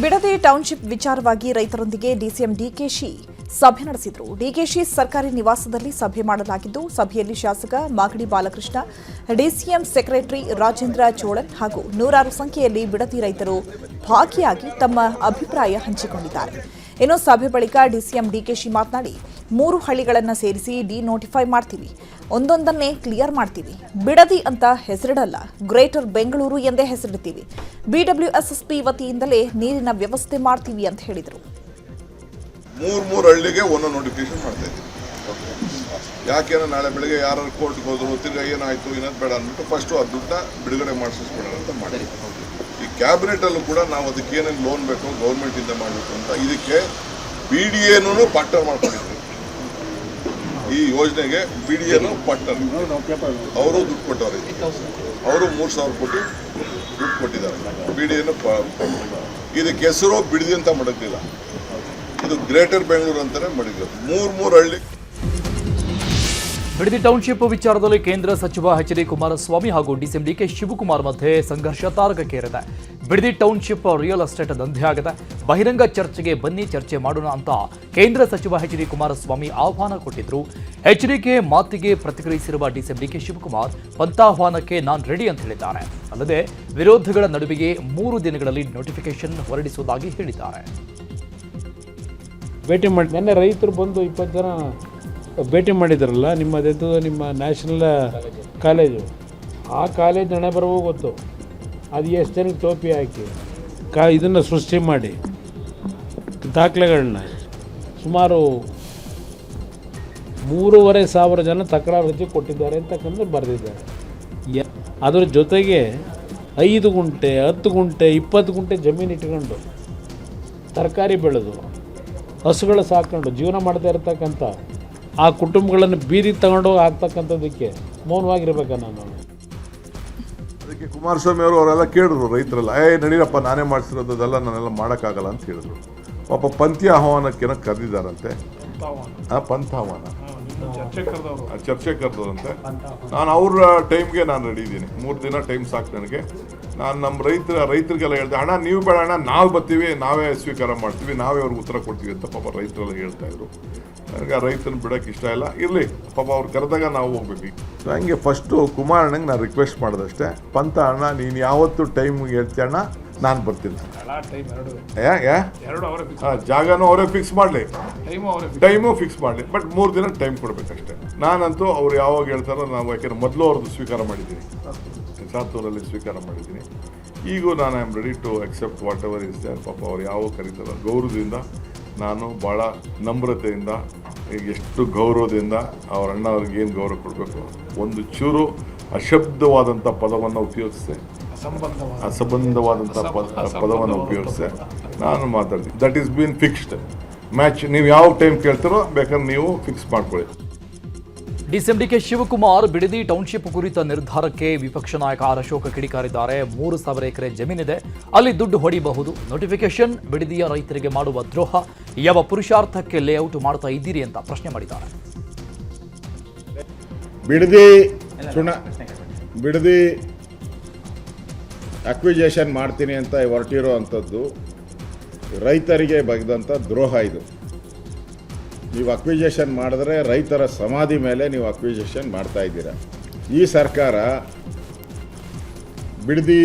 Bidadi township ವಿಚಾರವಾಗಿ ರೈತರೊಂದಿಗೆ DCM DKShi ಸಭೆ ನಡೆಸಿದರು. ಡಿಕೆಶಿ ಸರ್ಕಾರಿ ನಿವಾಸದಲ್ಲಿ ಸಭೆ ಮಾಡಲಾಗಿದ್ದು, ಸಭೆಯಲ್ಲಿ ಶಾಸಕ ಮಾಗಡಿ ಬಾಲಕೃಷ್ಣ, ಡಿಸಿಎಂ ಸೆಕ್ರೆಟರಿ ರಾಜೇಂದ್ರ ಚೋಳನ್ ಹಾಗೂ ನೂರಾರು ಸಂಖ್ಯೆಯಲ್ಲಿ ಬಿಡದಿ ರೈತರು ಭಾಗಿಯಾಗಿ ತಮ್ಮ ಅಭಿಪ್ರಾಯ ಹಂಚಿಕೊಂಡಿದ್ದಾರೆ. ಇನ್ನು ಸಭೆ ಬಳಿಕ ಡಿಸಿಎಂ ಡಿಕೆಶಿ ಮಾತನಾಡಿ, 3 ಹಳ್ಳಿಗಳನ್ನು ಸೇರಿಸಿ ಡಿನೋಟಿಫೈ ಮಾಡ್ತೀವಿ, ಒಂದೊಂದನ್ನೇ ಕ್ಲಿಯರ್ ಮಾಡ್ತೀವಿ. ಬಿಡದಿ ಅಂತ ಹೆಸರಿಡಲ್ಲ, ಗ್ರೇಟರ್ ಬೆಂಗಳೂರು ಎಂದೇ ಹೆಸರಿಡ್ತೀವಿ. ಬಿಡಬ್ಲ್ಯೂಎಸ್ಎಸ್ಪಿ ವತಿಯಿಂದಲೇ ನೀರಿನ ವ್ಯವಸ್ಥೆ ಮಾಡ್ತೀವಿ ಅಂತ ಹೇಳಿದರು. 3 ಹಳ್ಳಿಗೆ ಒಂದೊಂದು ನೋಟಿಫಿಕೇಶನ್ ಮಾಡ್ತಾ ಇದ್ದೀವಿ. ಯಾಕೆಂದ್ರೆ ನಾಳೆ ಬೆಳಗ್ಗೆ ಯಾರು ಕೋರ್ಟ್ಗೆ ಹೋದ್ರು ತಿರ್ಗಾ ಏನಾಯ್ತು ಇನ್ನೊಂದು ಬೇಡ ಅಂದ್ಬಿಟ್ಟು ಫಸ್ಟು ಆ ದುಡ್ಡ ಬಿಡುಗಡೆ ಮಾಡಿಸ್ಬೇಡ ಅಂತ ಮಾಡಿ. ಈ ಕ್ಯಾಬಿನೆಟಲ್ಲೂ ಕೂಡ ನಾವು ಅದಕ್ಕೆ ಏನೇನು ಲೋನ್ ಬೇಕು ಗೌರ್ಮೆಂಟಿಂದ ಮಾಡಬೇಕು ಅಂತ ಇದಕ್ಕೆ BDAನೂ ಪಾರ್ಟ್ನರ್ ಮಾಡ್ಕೊಂಡಿದ್ವಿ. ಈ ಯೋಜನೆಗೆ BDAನೂ ಪಾರ್ಟ್ನರ್, ಅವರು ದುಡ್ಡು ಕೊಟ್ಟವ್ರೆ. ಅವರು 3,000 ಕೋಟಿ ದುಡ್ಡು ಕೊಟ್ಟಿದ್ದಾರೆ. BDAನೂ ಇದಕ್ಕೆ ಹೆಸರು ಬಿಡದಿ ಅಂತ ಮಡಗಲಿಲ್ಲ, ಇದು ಗ್ರೇಟರ್ ಬೆಂಗಳೂರು ಅಂತಾನೆ ಮಡಗಿದ್ರು. 3 ಹಳ್ಳಿ. ಬಿಡದಿ ಟೌನ್ಶಿಪ್ ವಿಚಾರದಲ್ಲಿ ಕೇಂದ್ರ ಸಚಿವ ಎಚ್ ಡಿ ಕುಮಾರಸ್ವಾಮಿ ಹಾಗೂ ಡಿಸಿಎಂ ಡಿಕೆ ಶಿವಕುಮಾರ್ ಮಧ್ಯೆ ಸಂಘರ್ಷ ತಾರಕಕ್ಕೇರಿದೆ. ಬಿಡದಿ ಟೌನ್ಶಿಪ್ ರಿಯಲ್ ಎಸ್ಟೇಟ್ ದಂಧೆಯಾಗಿದೆ, ಬಹಿರಂಗ ಚರ್ಚೆಗೆ ಬನ್ನಿ, ಚರ್ಚೆ ಮಾಡೋಣ ಅಂತ ಕೇಂದ್ರ ಸಚಿವ ಎಚ್ ಡಿ ಕುಮಾರಸ್ವಾಮಿ ಆಹ್ವಾನ ಕೊಟ್ಟಿದ್ರು. ಎಚ್ಡಿಕೆ ಮಾತಿಗೆ ಪ್ರತಿಕ್ರಿಯಿಸಿರುವ ಡಿಸಿಎಂ ಡಿಕೆ ಶಿವಕುಮಾರ್ ಪಂಥಾಹ್ವಾನಕ್ಕೆ ನಾನು ರೆಡಿ ಅಂತ ಹೇಳಿದ್ದಾರೆ. ಅಲ್ಲದೆ ವಿರೋಧಗಳ ನಡುವೆಗೆ 3 ದಿನಗಳಲ್ಲಿ ನೋಟಿಫಿಕೇಶನ್ ಹೊರಡಿಸುವುದಾಗಿ ಹೇಳಿದ್ದಾರೆ. ಭೇಟಿ ಮಾಡಿ ನಿನ್ನೆ ರೈತರು ಬಂದು 20 ಜನ ಭೇಟಿ ಮಾಡಿದಾರಲ್ಲ, ನಿಮ್ಮ ನ್ಯಾಷನಲ್ ಕಾಲೇಜು, ಆ ಕಾಲೇಜ್ ಹಣೆ ಬರವೋ ಗೊತ್ತು. ಅದು ಎಷ್ಟು ಜನಕ್ಕೆ ಟೋಪಿ ಹಾಕಿ ಇದನ್ನು ಸೃಷ್ಟಿ ಮಾಡಿ ದಾಖಲೆಗಳನ್ನ ಸುಮಾರು 3,500 ಜನ ತಕರಾರು ಅರ್ಜಿ ಕೊಟ್ಟಿದ್ದಾರೆ ಅಂತಕ್ಕಂಥ ಬರೆದಿದ್ದಾರೆ. ಅದರ ಜೊತೆಗೆ 5 ಗುಂಟೆ 10 ಗುಂಟೆ 20 ಗುಂಟೆ ಜಮೀನು ಇಟ್ಕೊಂಡು ತರಕಾರಿ ಬೆಳೆದು ಹಸುಗಳು ಸಾಕೊಂಡು ಜೀವನ ಮಾಡ್ತಾ ಇರ್ತಕ್ಕಂಥ ಆ ಕುಟುಂಬಗಳನ್ನು ಬೀದಿಗೆ ತಗೊಂಡೋಗಿ ಆಗ್ತಕ್ಕಂಥದ್ದಕ್ಕೆ ಮೌನವಾಗಿರ್ಬೇಕಾ ನಾನು? ಅದಕ್ಕೆ ಕುಮಾರಸ್ವಾಮಿ ಅವರೆಲ್ಲ ಕೇಳಿದ್ರು ರೈತರೆಲ್ಲ, ನಡೀರಪ್ಪ ನಾನೇ ಮಾಡಿಸಿರೋದೆಲ್ಲ ನಾನೆಲ್ಲ ಮಾಡೋಕ್ಕಾಗಲ್ಲ ಅಂತ ಹೇಳಿದ್ರು. ಪಾಪ ಪಂಥಿ ಆಹ್ವಾನಕ್ಕೇನೋ ಕರೆದಿದ್ದಾರಂತೆ, ಪಂಥಾಹ್ವಾನ ಚರ್ಚೆ ಕರೆದರಂತೆ. ನಾನು ಅವ್ರ ಟೈಮ್ಗೆ ನಾನು ರೆಡಿ ಇದ್ದೀನಿ. 3 ದಿನ ಟೈಮ್ ಸಾಕು ನನಗೆ. ನಾನು ನಮ್ಮ ರೈತರಿಗೆಲ್ಲ ಹೇಳಿದೆ, ಅಣ್ಣ ನೀವು ಬೇಡ ಅಣ್ಣ, ನಾವು ಬರ್ತೀವಿ, ನಾವೇ ಸ್ವೀಕಾರ ಮಾಡ್ತೀವಿ, ನಾವೇ ಅವ್ರಿಗೆ ಉತ್ತರ ಕೊಡ್ತೀವಿ ಅಂತ ಪಾಪ ರೈತರೆಲ್ಲ ಹೇಳ್ತಾ ಇದ್ರು. ನನಗೆ ಆ ರೈತನ ಬಿಡೋಕ್ಕೆ ಇಷ್ಟ ಇಲ್ಲ, ಇರಲಿ ಪಾಪ ಅವ್ರು ಕರೆದಾಗ ನಾವು ಹೋಗ್ಬೇಕು. ಹಂಗೆ ಫಸ್ಟು ಕುಮಾರಣ್ಣಂಗೆ ನಾನು ರಿಕ್ವೆಸ್ಟ್ ಮಾಡಿದಷ್ಟೇ, ಪಂಥ ಅಣ್ಣ ನೀನು ಯಾವತ್ತು ಟೈಮ್ಗೆ ಹೇಳ್ತೀಯ ಅಣ್ಣ, ನಾನು ಬರ್ತೀನಿ. ಜಾಗನೂ ಅವರೇ ಫಿಕ್ಸ್ ಮಾಡಲಿ, ಟೈಮು ಫಿಕ್ಸ್ ಮಾಡಲಿ, ಬಟ್ 3 ದಿನ ಟೈಮ್ ಕೊಡಬೇಕಷ್ಟೇ. ನಾನಂತೂ ಅವ್ರು ಯಾವಾಗ ಹೇಳ್ತಾರೋ ನಾವು, ಯಾಕೆಂದ್ರೆ ಮೊದಲು ಅವ್ರದ್ದು ಸ್ವೀಕಾರ ಮಾಡಿದ್ದೀನಿ, ಸಾತೂರಲ್ಲಿ ಸ್ವೀಕಾರ ಮಾಡಿದ್ದೀನಿ. ಈಗೂ ನಾನು I am ready to accept whatever is there. ಪಾಪ ಅವ್ರು ಯಾವ ಕರೀತಾರೋ ಗೌರವದಿಂದ, ನಾನು ಭಾಳ ನಮ್ರತೆಯಿಂದ, ಎಷ್ಟು ಗೌರವದಿಂದ ಅವ್ರ ಅಣ್ಣ ಅವ್ರಿಗೆ ಏನು ಗೌರವ ಕೊಡಬೇಕು, ಒಂದು ಚೂರು ಅಶಬ್ದವಾದಂಥ ಪದವನ್ನು ಉಪಯೋಗಿಸಿದೆ, ಅಸಂಬಂಧವಾದಂಥ ಪದವನ್ನು ಉಪಯೋಗಿಸಿದೆ ನಾನು ಮಾತಾಡ್ತೀನಿ. That is been fixed match. ನೀವು ಯಾವ ಟೈಮ್ ಕೇಳ್ತಾರೋ ಬೇಕಾದ್ರೆ ನೀವು ಫಿಕ್ಸ್ ಮಾಡ್ಕೊಳ್ಳಿ. DCM DK Shivakumar Bidadi township ಕುರಿತ ನಿರ್ಧಾರಕ್ಕೆ ವಿಪಕ್ಷ ನಾಯಕ ಆರ್ ಅಶೋಕ್ ಕಿಡಿಕಾರಿದ್ದಾರೆ. 3,000 ಎಕರೆ ಜಮೀನಿದೆ, ಅಲ್ಲಿ ದುಡ್ಡು ಹೊಡಿಬಹುದು. ನೋಟಿಫಿಕೇಶನ್ ಬಿಡದಿಯ ರೈತರಿಗೆ ಮಾಡುವ ದ್ರೋಹ, ಯಾವ ಪುರುಷಾರ್ಥಕ್ಕೆ ಲೇಔಟ್ ಮಾಡ್ತಾ ಇದ್ದೀರಿ ಅಂತ ಪ್ರಶ್ನೆ ಮಾಡಿದ್ದಾರೆ. ಬಿಡದಿ ಅಕ್ವಿಜೇಷನ್ ಮಾಡ್ತೀನಿ ಅಂತ ಹೊರಟಿರೋ ಅಂಥದ್ದು ರೈತರಿಗೆ ಬಗೆದಂಥ ದ್ರೋಹ. ಇದು ನೀವು ಅಕ್ವಿಜೇಷನ್ ಮಾಡಿದ್ರೆ ರೈತರ ಸಮಾಧಿ ಮೇಲೆ ನೀವು ಅಕ್ವಿಜೇಷನ್ ಮಾಡ್ತಾ ಇದ್ದೀರಾ. ಈ ಸರ್ಕಾರ ಬಿಡದಿ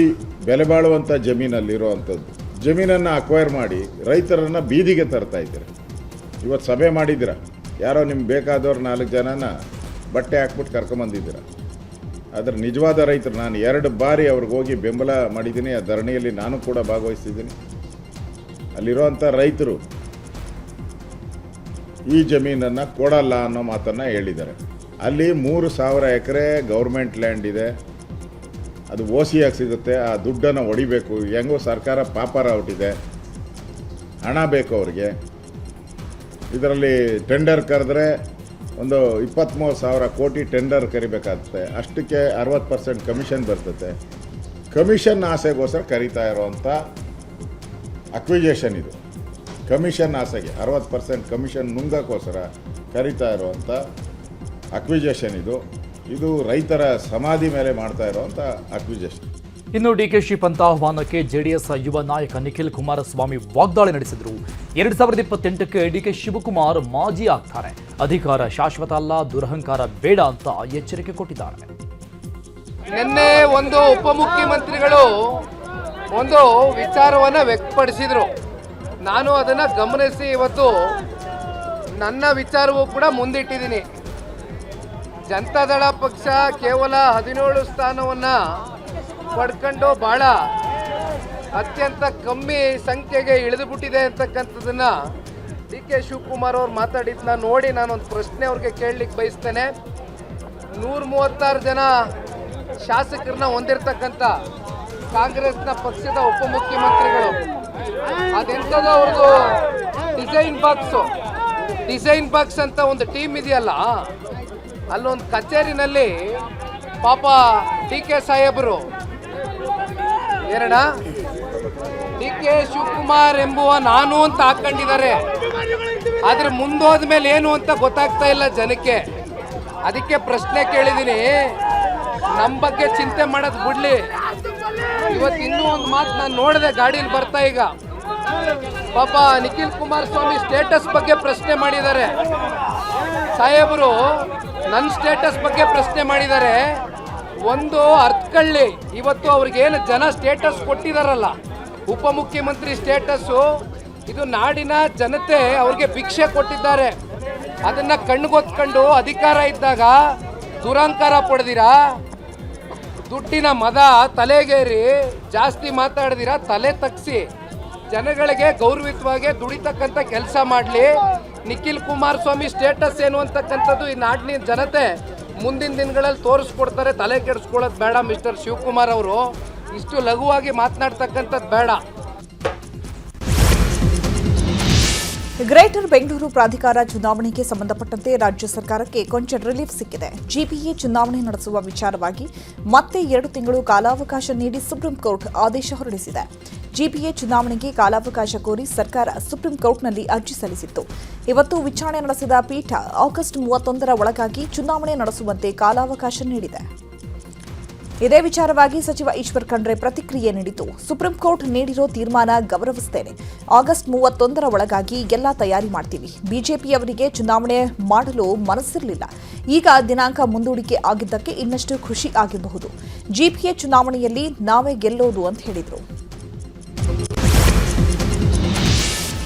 ಬೆಲೆ ಬಾಳುವಂಥ ಜಮೀನಲ್ಲಿರೋ ಅಂಥದ್ದು ಜಮೀನನ್ನು ಅಕ್ವೈರ್ ಮಾಡಿ ರೈತರನ್ನು ಬೀದಿಗೆ ತರ್ತಾ ಇದ್ದೀರಾ. ಇವತ್ತು ಸಭೆ ಮಾಡಿದ್ದೀರ, ಯಾರೋ ನಿಮ್ಗೆ ಬೇಕಾದವ್ರು 4 ಜನನ ಬಟ್ಟೆ ಹಾಕ್ಬಿಟ್ಟು ಕರ್ಕೊಂಬಂದಿದ್ದೀರ. ಅದರ ನಿಜವಾದ ರೈತರು, ನಾನು 2 ಬಾರಿ ಅವ್ರಿಗೆ ಹೋಗಿ ಬೆಂಬಲ ಮಾಡಿದ್ದೀನಿ. ಆ ಧರಣಿಯಲ್ಲಿ ನಾನು ಕೂಡ ಭಾಗವಹಿಸಿದ್ದೀನಿ. ಅಲ್ಲಿರೋವಂಥ ರೈತರು ಈ ಜಮೀನನ್ನು ಕೊಡಲ್ಲ ಅನ್ನೋ ಮಾತನ್ನು ಹೇಳಿದ್ದಾರೆ. ಅಲ್ಲಿ 3,000 ಎಕರೆ ಗೌರ್ಮೆಂಟ್ ಲ್ಯಾಂಡ್ ಇದೆ, ಅದು OC-ಆಗಿ ಸಿಗುತ್ತೆ. ಆ ದುಡ್ಡನ್ನು ಹೊಡಿಬೇಕು. ಹೆಂಗೋ ಸರ್ಕಾರ ಪಾಪರ ಹೊಟ್ಟಿದೆ, ಹಣ ಬೇಕು ಅವ್ರಿಗೆ. ಇದರಲ್ಲಿ ಟೆಂಡರ್ ಕರೆದ್ರೆ ಒಂದು 23,000 ಕೋಟಿ ಟೆಂಡರ್ ಕರಿಬೇಕಾಗುತ್ತೆ. ಅಷ್ಟಕ್ಕೆ 60% ಕಮಿಷನ್ ಬರ್ತದೆ. ಕಮಿಷನ್ ಆಸೆಗೋಸ್ಕರ ಕರೀತಾ ಇರೋವಂಥ ಅಕ್ವಿಜೇಷನ್ ಇದು. ಕಮಿಷನ್ ಆಸೆಗೆ 60% ಕಮಿಷನ್ ನುಂಗಕ್ಕೋಸ್ಕರ ಕರೀತಾ ಇರುವಂಥ ಅಕ್ವಿಜೇಷನ್ ಇದು. ಇದು ರೈತರ ಸಮಾಧಿ ಮೇಲೆ ಮಾಡ್ತಾ ಇರುವಂಥ ಅಕ್ವಿಜೇಷನ್. ಇನ್ನು ಡಿಕೆಶಿ ಪಂಥಾಹ್ವಾನಕ್ಕೆ ಜೆಡಿಎಸ್ ಯುವ ನಾಯಕ ನಿಖಿಲ್ ಕುಮಾರಸ್ವಾಮಿ ವಾಗ್ದಾಳಿ ನಡೆಸಿದರು. 2028ಕ್ಕೆ ಡಿಕೆ ಶಿವಕುಮಾರ್ ಮಾಜಿ ಆಗ್ತಾರೆ. ಅಧಿಕಾರ ಶಾಶ್ವತ ಅಲ್ಲ, ದುರಹಂಕಾರ ಬೇಡ ಅಂತ ಎಚ್ಚರಿಕೆ ಕೊಟ್ಟಿದ್ದಾರೆ. ನಿನ್ನೆ ಒಂದು ಉಪಮುಖ್ಯಮಂತ್ರಿಗಳು ಒಂದು ವಿಚಾರವನ್ನು ವ್ಯಕ್ತಪಡಿಸಿದರು. ನಾನು ಅದನ್ನು ಗಮನಿಸಿ ಇವತ್ತು ನನ್ನ ವಿಚಾರವೂ ಕೂಡ ಮುಂದಿಟ್ಟಿದ್ದೀನಿ. ಜನತಾದಳ ಪಕ್ಷ ಕೇವಲ 17 ಸ್ಥಾನವನ್ನು ಪಡ್ಕೊಂಡು ಭಾಳ ಅತ್ಯಂತ ಕಮ್ಮಿ ಸಂಖ್ಯೆಗೆ ಇಳಿದುಬಿಟ್ಟಿದೆ ಅಂತಕ್ಕಂಥದ್ದನ್ನು ಡಿ ಕೆ ಶಿವಕುಮಾರ್ ಅವ್ರು ಮಾತಾಡಿದ್ದನ್ನ ನೋಡಿ ನಾನೊಂದು ಪ್ರಶ್ನೆ ಅವ್ರಿಗೆ ಕೇಳಲಿಕ್ಕೆ ಬಯಸ್ತೇನೆ. 136 ಜನ ಶಾಸಕರನ್ನ ಹೊಂದಿರತಕ್ಕಂಥ ಕಾಂಗ್ರೆಸ್ನ ಪಕ್ಷದ ಉಪಮುಖ್ಯಮಂತ್ರಿಗಳು, ಅದೆಂಥದ್ದು ಅವ್ರದ್ದು ಡಿಸೈನ್ ಬಾಕ್ಸ್ ಅಂತ ಒಂದು ಟೀಮ್ ಇದೆಯಲ್ಲ, ಅಲ್ಲೊಂದು ಕಚೇರಿನಲ್ಲಿ ಪಾಪ ಡಿ ಕೆ ಸಾಹೇಬರು ಡಿ ಕೆ ಶಿವಕುಮಾರ್ ಎಂಬುವ ನಾನು ಅಂತ ಹಾಕೊಂಡಿದ್ದಾರೆ. ಆದ್ರೆ ಮುಂದೋದ ಮೇಲೆ ಏನು ಅಂತ ಗೊತ್ತಾಗ್ತಾ ಇಲ್ಲ ಜನಕ್ಕೆ. ಅದಕ್ಕೆ ಪ್ರಶ್ನೆ ಕೇಳಿದ್ದೀನಿ, ನಮ್ಮ ಬಗ್ಗೆ ಚಿಂತೆ ಮಾಡೋದು ಬಿಡ್ಲಿ. ಇವತ್ತು ಇನ್ನೂ ಒಂದು ಮಾತು ನಾನು ನೋಡಿದೆ ಗಾಡೀಲಿ ಬರ್ತಾ, ಈಗ ಪಾಪ ನಿಖಿಲ್ ಕುಮಾರಸ್ವಾಮಿ ಸ್ಟೇಟಸ್ ಬಗ್ಗೆ ಪ್ರಶ್ನೆ ಮಾಡಿದ್ದಾರೆ. ಸಾಹೇಬರು ನನ್ನ ಸ್ಟೇಟಸ್ ಬಗ್ಗೆ ಪ್ರಶ್ನೆ ಮಾಡಿದ್ದಾರೆ. ಒಂದು ಅರ್ಥಕೊಳ್ಳಿ, ಇವತ್ತು ಅವ್ರಿಗೇನು ಜನ ಸ್ಟೇಟಸ್ ಕೊಟ್ಟಿದಾರಲ್ಲ, ಉಪಮುಖ್ಯಮಂತ್ರಿ ಸ್ಟೇಟಸ್ಸು, ಇದು ನಾಡಿನ ಜನತೆ ಅವ್ರಿಗೆ ಭಿಕ್ಷೆ ಕೊಟ್ಟಿದ್ದಾರೆ. ಅದನ್ನ ಕಣ್ಗೊತ್ಕೊಂಡು ಅಧಿಕಾರ ಇದ್ದಾಗ ದುರಹಂಕಾರ ಪಡೆದಿರಾ, ದುಡ್ಡಿನ ಮದ ತಲೆಗೇರಿ ಜಾಸ್ತಿ ಮಾತಾಡಿದಿರಾ, ತಲೆ ತಗ್ಸಿ ಜನಗಳಿಗೆ ಗೌರವಿತವಾಗಿ ದುಡಿತಕ್ಕಂಥ ಕೆಲಸ ಮಾಡಲಿ. ನಿಖಿಲ್ ಕುಮಾರಸ್ವಾಮಿ ಸ್ಟೇಟಸ್ ಏನು ಅಂತಕ್ಕಂಥದ್ದು ಈ ನಾಡಿನ ಜನತೆ ಮುಂದಿನ ದಿನಗಳಲ್ಲಿ ತೋರಿಸ್ಕೊಡ್ತಾರೆ. ತಲೆ ಕೆಡಿಸ್ಕೊಳ್ಳೋದು ಬೇಡ ಮಿಸ್ಟರ್ ಶಿವಕುಮಾರ್ ಅವರು, ಇಷ್ಟು ಲಘುವಾಗಿ ಮಾತನಾಡ್ತಕ್ಕಂಥದ್ದು ಬೇಡ. ಗ್ರೇಟರ್ ಬೆಂಗಳೂರು ಪ್ರಾಧಿಕಾರ ಚುನಾವಣೆಗೆ ಸಂಬಂಧಪಟ್ಟಂತೆ ರಾಜ್ಯ ಸರ್ಕಾರಕ್ಕೆ ಕೊಂಚ ರಿಲೀಫ್ ಸಿಕ್ಕಿದೆ. ಜಿಪಿಎ ಚುನಾವಣೆ ನಡೆಸುವ ವಿಚಾರವಾಗಿ ಮತ್ತೆ 2 ತಿಂಗಳು ಕಾಲಾವಕಾಶ ನೀಡಿ ಸುಪ್ರೀಂ ಕೋರ್ಟ್ ಆದೇಶ ಹೊರಡಿಸಿದೆ. ಜಿಪಿಎ ಚುನಾವಣೆಗೆ ಕಾಲಾವಕಾಶ ಕೋರಿ ಸರ್ಕಾರ ಸುಪ್ರೀಂ ಕೋರ್ಟ್ನಲ್ಲಿ ಅರ್ಜಿ ಸಲ್ಲಿಸಿತ್ತು. ಇವತ್ತು ವಿಚಾರಣೆ ನಡೆಸಿದ ಪೀಠ ಆಗಸ್ಟ್ 31ರ ಒಳಗಾಗಿ ಚುನಾವಣೆ ನಡೆಸುವಂತೆ ಕಾಲಾವಕಾಶ ನೀಡಿದೆ. ಇದೇ ವಿಚಾರವಾಗಿ ಸಚಿವ ಈಶ್ವರ್ ಖಂಡ್ರೆ ಪ್ರತಿಕ್ರಿಯೆ ನೀಡಿದ್ದು, ಸುಪ್ರೀಂ ಕೋರ್ಟ್ ನೀಡಿರೋ ತೀರ್ಮಾನ ಗೌರವಿಸುತ್ತೇನೆ. ಆಗಸ್ಟ್ 31ರ ಒಳಗಾಗಿ ಎಲ್ಲ ತಯಾರಿ ಮಾಡ್ತೀವಿ. ಬಿಜೆಪಿಯವರಿಗೆ ಚುನಾವಣೆ ಮಾಡಲು ಮನಸ್ಸಿರಲಿಲ್ಲ. ಈಗ ದಿನಾಂಕ ಮುಂದೂಡಿಕೆ ಆಗಿದ್ದಕ್ಕೆ ಇನ್ನಷ್ಟು ಖುಷಿ ಆಗಿರಬಹುದು. ಜಿಪಿಎ ಚುನಾವಣೆಯಲ್ಲಿ ನಾವೇ ಗೆಲ್ಲೋದು ಅಂತ ಹೇಳಿದರು.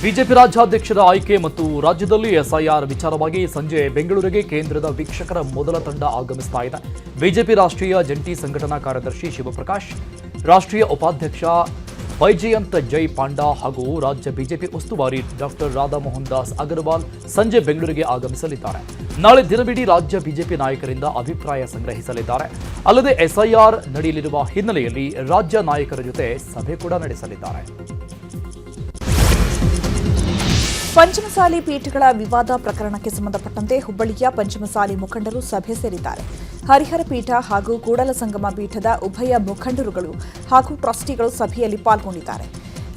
ಬಿಜೆಪಿ ರಾಜ್ಯಾಧ್ಯಕ್ಷರ ಆಯ್ಕೆ ಮತ್ತು ರಾಜ್ಯದಲ್ಲಿ ಎಸ್ಐಆರ್ ವಿಚಾರವಾಗಿ ಸಂಜೆ ಬೆಂಗಳೂರಿಗೆ ಕೇಂದ್ರದ ವೀಕ್ಷಕರ ಮೊದಲ ತಂಡ ಆಗಮಿಸ್ತಾ ಇದೆ. ಬಿಜೆಪಿ ರಾಷ್ಟ್ರೀಯ ಜಂಟಿ ಸಂಘಟನಾ ಕಾರ್ಯದರ್ಶಿ ಶಿವಪ್ರಕಾಶ್, ರಾಷ್ಟ್ರೀಯ ಉಪಾಧ್ಯಕ್ಷ ವೈಜಯಂತ್ ಜೈ ಪಾಂಡಾ ಹಾಗೂ ರಾಜ್ಯ ಬಿಜೆಪಿ ಉಸ್ತುವಾರಿ ಡಾಕ್ಟರ್ ರಾಧಾಮೋಹನ್ ದಾಸ್ ಅಗರ್ವಾಲ್ ಸಂಜೆ ಬೆಂಗಳೂರಿಗೆ ಆಗಮಿಸಲಿದ್ದಾರೆ. ನಾಳೆ ದಿನವಿಡೀ ರಾಜ್ಯ ಬಿಜೆಪಿ ನಾಯಕರಿಂದ ಅಭಿಪ್ರಾಯ ಸಂಗ್ರಹಿಸಲಿದ್ದಾರೆ. ಅಲ್ಲದೆ ಎಸ್ಐಆರ್ ನಡೆಯಲಿರುವ ಹಿನ್ನೆಲೆಯಲ್ಲಿ ರಾಜ್ಯ ನಾಯಕರ ಜೊತೆ ಸಭೆ ಕೂಡ ನಡೆಸಲಿದ್ದಾರೆ. ಪಂಚಮಸಾಲಿ ಪೀಠಗಳ ವಿವಾದ ಪ್ರಕರಣಕ್ಕೆ ಸಂಬಂಧಪಟ್ಟಂತೆ ಹುಬ್ಬಳ್ಳಿಯ ಪಂಚಮಸಾಲಿ ಮುಖಂಡರು ಸಭೆ ಸೇರಿದ್ದಾರೆ. ಹರಿಹರ ಪೀಠ ಹಾಗೂ ಕೂಡಲ ಸಂಗಮ ಪೀಠದ ಉಭಯ ಮುಖಂಡರುಗಳು ಹಾಗೂ ಟ್ರಸ್ಟಿಗಳು ಸಭೆಯಲ್ಲಿ ಪಾಲ್ಗೊಂಡಿದ್ದಾರೆ.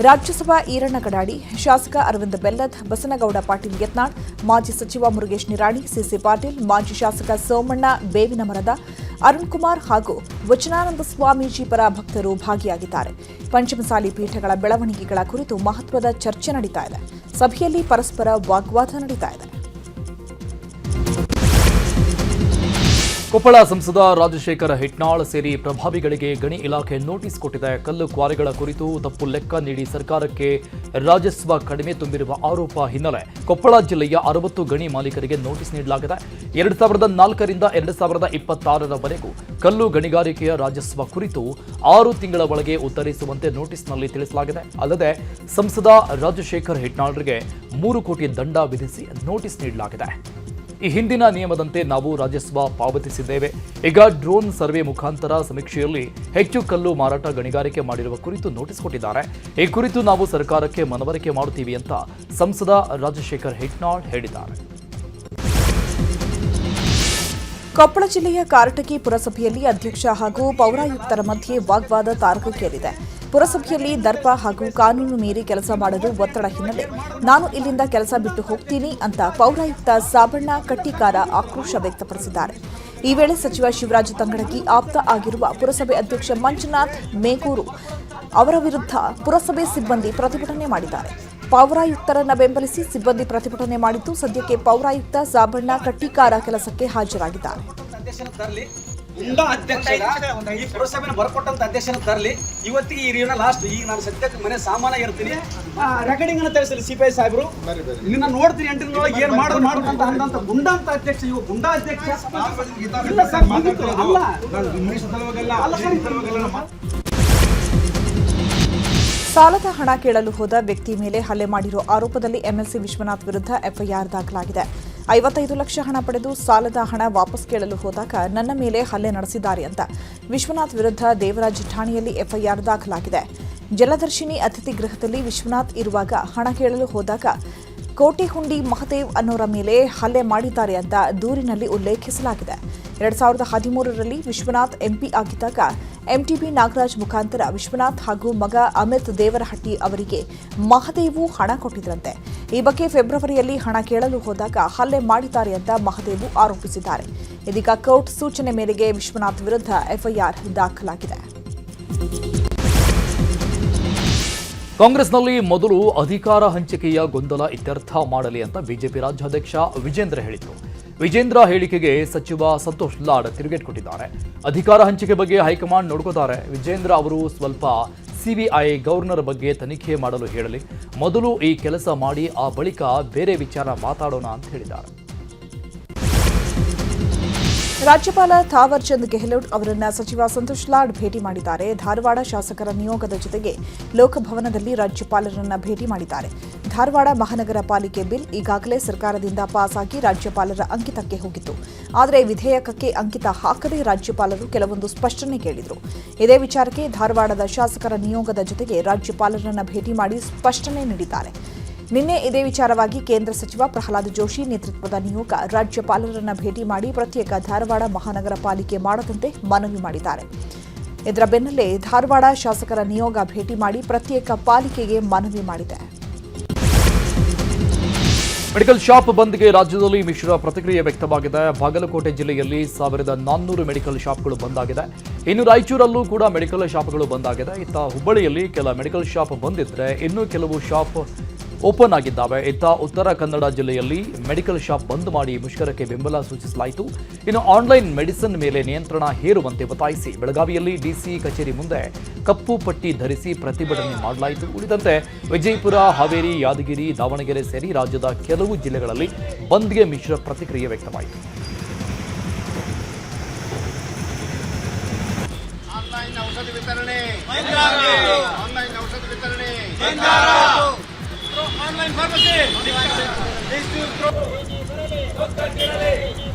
ರಾಜ್ಯಸಭಾ ಈರಣ್ಣ ಗಡಾಡಿ, ಶಾಸಕ ಅರವಿಂದ ಬೆಲ್ಲದ್, ಬಸನಗೌಡ ಪಾಟೀಲ್ ಯತ್ನಾಳ್, ಮಾಜಿ ಸಚಿವ ಮುರುಗೇಶ್ ನಿರಾಣಿ, ಸಿಸಿ ಪಾಟೀಲ್, ಮಾಜಿ ಶಾಸಕ ಸೋಮಣ್ಣ ಬೇವಿನ ಮರದ, ಅರುಣ್ ಕುಮಾರ್ ಹಾಗೂ ವಚನಾನಂದ ಸ್ವಾಮೀಜಿ ಪರ ಭಕ್ತರು ಭಾಗಿಯಾಗಿದ್ದಾರೆ. ಪಂಚಮಸಾಲಿ ಪೀಠಗಳ ಬೆಳವಣಿಗೆಗಳ ಕುರಿತು ಮಹತ್ವದ ಚರ್ಚೆ ನಡೀತಾ ಇದೆ. ಸಭೆಯಲ್ಲಿ ಪರಸ್ಪರ ವಾಗ್ವಾದ ನಡೀತಾ ಇದೆ. ಕೊಪ್ಪಳ ಸಂಸದ ರಾಜಶೇಖರ ಹಿಟ್ನಾಳ್ ಸೇರಿ ಪ್ರಭಾವಿಗಳಿಗೆ ಗಣಿ ಇಲಾಖೆ ನೋಟಿಸ್ ಕೊಟ್ಟಿದೆ. ಕಲ್ಲು ಕ್ವಾರಿಗಳ ಕುರಿತು ತಪ್ಪು ಲೆಕ್ಕ ನೀಡಿ ಸರ್ಕಾರಕ್ಕೆ ರಾಜಸ್ವ ಕಡಿಮೆ ತುಂಬಿರುವ ಆರೋಪ ಹಿನ್ನೆಲೆ ಕೊಪ್ಪಳ ಜಿಲ್ಲೆಯ 60 ಗಣಿ ಮಾಲೀಕರಿಗೆ ನೋಟಿಸ್ ನೀಡಲಾಗಿದೆ. 2004ರಿಂದ 2026ರವರೆಗೂ ಕಲ್ಲು ಗಣಿಗಾರಿಕೆಯ ರಾಜಸ್ವ ಕುರಿತು 6 ತಿಂಗಳ ಒಳಗೆ ಉತ್ತರಿಸುವಂತೆ ನೋಟಿಸ್ನಲ್ಲಿ ತಿಳಿಸಲಾಗಿದೆ. ಅಲ್ಲದೆ ಸಂಸದ ರಾಜಶೇಖರ್ ಹಿಟ್ನಾಳ್ರಿಗೆ 3 ಕೋಟಿ ದಂಡ ವಿಧಿಸಿ ನೋಟಿಸ್ ನೀಡಲಾಗಿದೆ. ಈ ಹಿಂದಿನ ನಿಯಮದಂತೆ ನಾವು ರಾಜಸ್ವ ಪಾವತಿಸಿದ್ದೇವೆ. ಈಗ ಡ್ರೋನ್ ಸರ್ವೆ ಮುಖಾಂತರ ಸಮೀಕ್ಷೆಯಲ್ಲಿ ಹೆಚ್ಚು ಕಲ್ಲು ಮಾರಾಟ ಗಣಿಗಾರಿಕೆ ಮಾಡಿರುವ ಕುರಿತು ನೋಟಿಸ್ ಕೊಟ್ಟಿದ್ದಾರೆ. ಈ ಕುರಿತು ನಾವು ಸರ್ಕಾರಕ್ಕೆ ಮನವರಿಕೆ ಮಾಡುತ್ತೀವಿ ಅಂತ ಸಂಸದ ರಾಜಶೇಖರ್ ಹಿಟ್ನಾಳ್ ಹೇಳಿದ್ದಾರೆ. ಕೊಪ್ಪಳ ಜಿಲ್ಲೆಯ ಕಾರಟಗಿ ಪುರಸಭೆಯಲ್ಲಿ ಅಧ್ಯಕ್ಷ ಹಾಗೂ ಪೌರಾಯುಕ್ತರ ಮಧ್ಯೆ ವಾಗ್ವಾದ ತಾರಕಕ್ಕೇರಿದೆ. ಪುರಸಭೆಯಲ್ಲಿ ದರ್ಪ ಹಾಗೂ ಕಾನೂನು ಮೀರಿ ಕೆಲಸ ಮಾಡಲು ಒತ್ತಡ ಹಿನ್ನೆಲೆ ನಾನು ಇಲ್ಲಿಂದ ಕೆಲಸ ಬಿಟ್ಟು ಹೋಗ್ತೀನಿ ಅಂತ ಪೌರಾಯುಕ್ತ ಸಾಬಣ್ಣ ಕಟ್ಟಿಕಾರ ಆಕ್ರೋಶ ವ್ಯಕ್ತಪಡಿಸಿದ್ದಾರೆ. ಈ ವೇಳೆ ಸಚಿವ ಶಿವರಾಜ ತಂಗಡಗಿ ಆಪ್ತ ಆಗಿರುವ ಪುರಸಭೆ ಅಧ್ಯಕ್ಷ ಮಂಜುನಾಥ್ ಮೇಗೂರು ಅವರ ವಿರುದ್ಧ ಪುರಸಭೆ ಸಿಬ್ಬಂದಿ ಪ್ರತಿಭಟನೆ ಮಾಡಿದ್ದಾರೆ. ಪೌರಾಯುಕ್ತರನ್ನ ಬೆಂಬಲಿಸಿ ಸಿಬ್ಬಂದಿ ಪ್ರತಿಭಟನೆ ಮಾಡಿದ್ದು, ಸದ್ಯಕ್ಕೆ ಪೌರಾಯುಕ್ತ ಸಾಬಣ್ಣ ಕಟ್ಟಿಕಾರ ಕೆಲಸಕ್ಕೆ ಹಾಜರಾಗಿದ್ದಾರೆ. ಈ ಪುರಸಭೆನ ಬರ್ಕೊಟ್ಟಂತ ಅಧ್ಯಕ್ಷನ ತರಲಿ. ಇವತ್ತಿಗೆ ಈ ಲಾಸ್ಟ್ ಈಗ ನಾನು ಸದ್ಯಕ್ಕೆ ಮನೆ ಸಾಮಾನ ಇರ್ತೀನಿ, ರೆಕಾರ್ಡಿಂಗ್ ಅನ್ನ ತಿಳಿಸಲಿ ಸಿಪಿಐ ಸಾಹೇಬರು. ನಿನ್ನ ನೋಡ್ತೀನಿ 8 ದಿನದೊಳಗೆ ಏನ್ ಮಾಡೋದು ಅಂತ ಅಂದಂತ ಗುಂಡಾ ಅಂತ ಅಧ್ಯಕ್ಷ, ಇವ ಗುಂಡಾ ಅಧ್ಯಕ್ಷ ಇಲ್ಲ ಸರ್, ಅಲ್ಲ ಸರ್. ಸಾಲದ ಹಣ ಕೇಳಲು ಹೋದ ವ್ಯಕ್ತಿ ಮೇಲೆ ಹಲ್ಲೆ ಮಾಡಿರುವ ಆರೋಪದಲ್ಲಿ ಎಂಎಲ್ಸಿ ವಿಶ್ವನಾಥ್ ವಿರುದ್ಧ ಎಫ್ಐಆರ್ ದಾಖಲಾಗಿದೆ. 55 ಲಕ್ಷ ಹಣ ಪಡೆದು ಸಾಲದ ಹಣ ವಾಪಸ್ ಕೇಳಲು ಹೋದಾಗ ನನ್ನ ಮೇಲೆ ಹಲ್ಲೆ ನಡೆಸಿದ್ದಾರೆ ಅಂತ ವಿಶ್ವನಾಥ್ ವಿರುದ್ಧ ದೇವರಾಜ್ ಠಾಣೆಯಲ್ಲಿ ಎಫ್ಐಆರ್ ದಾಖಲಾಗಿದೆ. ಜಲದರ್ಶಿನಿ ಅತಿಥಿ ಗೃಹದಲ್ಲಿ ವಿಶ್ವನಾಥ್ ಇರುವಾಗ ಹಣ ಕೇಳಲು ಹೋದಾಗ ಕೋಟೆಹುಂಡಿ ಮಹದೇವ್ ಅನ್ನೋರ ಮೇಲೆ ಹಲ್ಲೆ ಮಾಡಿದ್ದಾರೆ ಅಂತ ದೂರಿನಲ್ಲಿ ಉಲ್ಲೇಖಿಸಲಾಗಿದೆ. 2013ರಲ್ಲಿ ವಿಶ್ವನಾಥ್ ಎಂಪಿ ಆಗಿದ್ದಾಗ ಎಂಟಿಬಿ ನಾಗರಾಜ್ ಮುಖಾಂತರ ವಿಶ್ವನಾಥ್ ಹಾಗೂ ಮಗ ಅಮಿತ್ ದೇವರಹಟ್ಟಿ ಅವರಿಗೆ ಮಹದೇವು ಹಣ ಕೊಟ್ಟಿದ್ರಂತೆ. ಈ ಬಗ್ಗೆ ಫೆಬ್ರವರಿಯಲ್ಲಿ ಹಣ ಕೇಳಲು ಹೋದಾಗ ಹಲ್ಲೆ ಮಾಡಿದ್ದಾರೆ ಅಂತ ಮಹದೇವು ಆರೋಪಿಸಿದ್ದಾರೆ. ಇದೀಗ ಕೋರ್ಟ್ ಸೂಚನೆ ಮೇರೆಗೆ ವಿಶ್ವನಾಥ್ ವಿರುದ್ಧ ಎಫ್ಐಆರ್ ದಾಖಲಾಗಿದೆ. ಕಾಂಗ್ರೆಸ್ನಲ್ಲಿ ಮೊದಲು ಅಧಿಕಾರ ಹಂಚಿಕೆಯ ಗೊಂದಲ ಇತ್ಯರ್ಥ ಮಾಡಲಿ ಅಂತ ಬಿಜೆಪಿ ರಾಜ್ಯಾಧ್ಯಕ್ಷ ವಿಜೇಂದ್ರ ಹೇಳಿದರು. ವಿಜೇಂದ್ರ ಹೇಳಿಕೆಗೆ ಸಚಿವ ಸಂತೋಷ್ ಲಾಡ್ ತಿರುಗೇಟು ಕೊಟ್ಟಿದ್ದಾರೆ. ಅಧಿಕಾರ ಹಂಚಿಕೆ ಬಗ್ಗೆ ಹೈಕಮಾಂಡ್ ನೋಡ್ಕೋತಾರೆ. ವಿಜೇಂದ್ರ ಅವರು ಸ್ವಲ್ಪ ಸಿಬಿಐ ಗವರ್ನರ್ ಬಗ್ಗೆ ತನಿಖೆ ಮಾಡಲು ಹೇಳಲಿ, ಮೊದಲು ಈ ಕೆಲಸ ಮಾಡಿ ಆ ಬಳಿಕ ಬೇರೆ ವಿಚಾರ ಮಾತಾಡೋಣ ಅಂತ ಹೇಳಿದ್ದಾರೆ. ರಾಜ್ಯಪಾಲ ಥಾವರ್ ಚಂದ್ ಗೆಹ್ಲೋಟ್ ಅವರನ್ನ ಸಚಿವ ಸಂತೋಷ್ ಲಾಡ್ ಭೇಟಿ ಮಾಡಿದ್ದಾರೆ. ಧಾರವಾಡ ಶಾಸಕರ ನಿಯೋಗದ ಜೊತೆಗೆ ಲೋಕಭವನದಲ್ಲಿ ರಾಜ್ಯಪಾಲರನ್ನ ಭೇಟಿ ಮಾಡಿದ್ದಾರೆ. ಧಾರವಾಡ ಮಹಾನಗರ ಪಾಲಿಕೆ ಬಿಲ್ ಈಗಾಗಲೇ ಸರ್ಕಾರದಿಂದ ಪಾಸ್ ಆಗಿ ರಾಜ್ಯಪಾಲರ ಅಂಕಿತಕ್ಕೆ ಹೋಗಿತ್ತು. ಆದರೆ ವಿಧೇಯಕಕ್ಕೆ ಅಂಕಿತ ಹಾಕದೆ ರಾಜ್ಯಪಾಲರು ಕೆಲವೊಂದು ಸ್ಪಷ್ಟನೆ ಕೇಳಿದರು. ಇದೇ ವಿಚಾರಕ್ಕೆ ಧಾರವಾಡದ ಶಾಸಕರ ನಿಯೋಗದ ಜೊತೆಗೆ ರಾಜ್ಯಪಾಲರನ್ನ ಭೇಟಿ ಮಾಡಿ ಸ್ಪಷ್ಟನೆ ನೀಡಿದ್ದಾರೆ. ನಿನ್ನೆ ಇದೇ ವಿಚಾರವಾಗಿ ಕೇಂದ್ರ ಸಚಿವ ಪ್ರಹ್ಲಾದ್ ಜೋಶಿ ನೇತೃತ್ವದ ನಿಯೋಗ ರಾಜ್ಯಪಾಲರನ್ನ ಭೇಟಿ ಮಾಡಿ ಪ್ರತ್ಯೇಕ ಧಾರವಾಡ ಮಹಾನಗರ ಪಾಲಿಕೆ ಮಾಡದಂತೆ ಮನವಿ ಮಾಡಿದ್ದಾರೆ. ಇದರ ಬೆನ್ನಲ್ಲೇ ಧಾರವಾಡ ಶಾಸಕರ ನಿಯೋಗ ಭೇಟಿ ಮಾಡಿ ಪ್ರತ್ಯೇಕ ಪಾಲಿಕೆಗೆ ಮನವಿ ಮಾಡಿದೆ. ಮೆಡಿಕಲ್ ಶಾಪ್ ಬಂದ್ಗೆ ರಾಜ್ಯದಲ್ಲಿ ಮಿಶ್ರ ಪ್ರತಿಕ್ರಿಯೆ ವ್ಯಕ್ತವಾಗಿದೆ. ಬಾಗಲಕೋಟೆ ಜಿಲ್ಲೆಯಲ್ಲಿ 1400 ಮೆಡಿಕಲ್ ಶಾಪ್ಗಳು ಬಂದ್ ಆಗಿದೆ. ಇನ್ನು ರಾಯಚೂರಲ್ಲೂ ಕೂಡ ಮೆಡಿಕಲ್ ಶಾಪ್ಗಳು ಬಂದ್ ಆಗಿದೆ. ಇತ್ತ ಹುಬ್ಬಳ್ಳಿಯಲ್ಲಿ ಕೆಲ ಮೆಡಿಕಲ್ ಶಾಪ್ ಬಂದಿದ್ರೆ ಇನ್ನೂ ಕೆಲವು ಶಾಪ್ ಓಪನ್ ಆಗಿದ್ದಾವೆ. ಇತ್ತ ಉತ್ತರ ಕನ್ನಡ ಜಿಲ್ಲೆಯಲ್ಲಿ ಮೆಡಿಕಲ್ ಶಾಪ್ ಬಂದ್ ಮಾಡಿ ಮುಷ್ಕರಕ್ಕೆ ಬೆಂಬಲ ಸೂಚಿಸಲಾಯಿತು. ಇನ್ನು ಆನ್ಲೈನ್ ಮೆಡಿಸಿನ್ ಮೇಲೆ ನಿಯಂತ್ರಣ ಹೇರುವಂತೆ ಒತ್ತಾಯಿಸಿ ಬೆಳಗಾವಿಯಲ್ಲಿ ಡಿಸಿ ಕಚೇರಿ ಮುಂದೆ ಕಪ್ಪು ಪಟ್ಟಿ ಧರಿಸಿ ಪ್ರತಿಭಟನೆ ಮಾಡಲಾಯಿತು. ಉಳಿದಂತೆ ವಿಜಯಪುರ, ಹಾವೇರಿ, ಯಾದಗಿರಿ, ದಾವಣಗೆರೆ ಸೇರಿ ರಾಜ್ಯದ ಕೆಲವು ಜಿಲ್ಲೆಗಳಲ್ಲಿ ಬಂದ್ಗೆ ಮಿಶ್ರ ಪ್ರತಿಕ್ರಿಯೆ ವ್ಯಕ್ತವಾಯಿತು. ಆನ್ಲೈನ್ ಔಷಧ ವಿತರಣೆ, ಆನ್ಲೈನ್ ಔಷಧ ವಿತರಣೆ, ಆನ್ಲೈನ್ ಫಾರ್ಮಸಿ,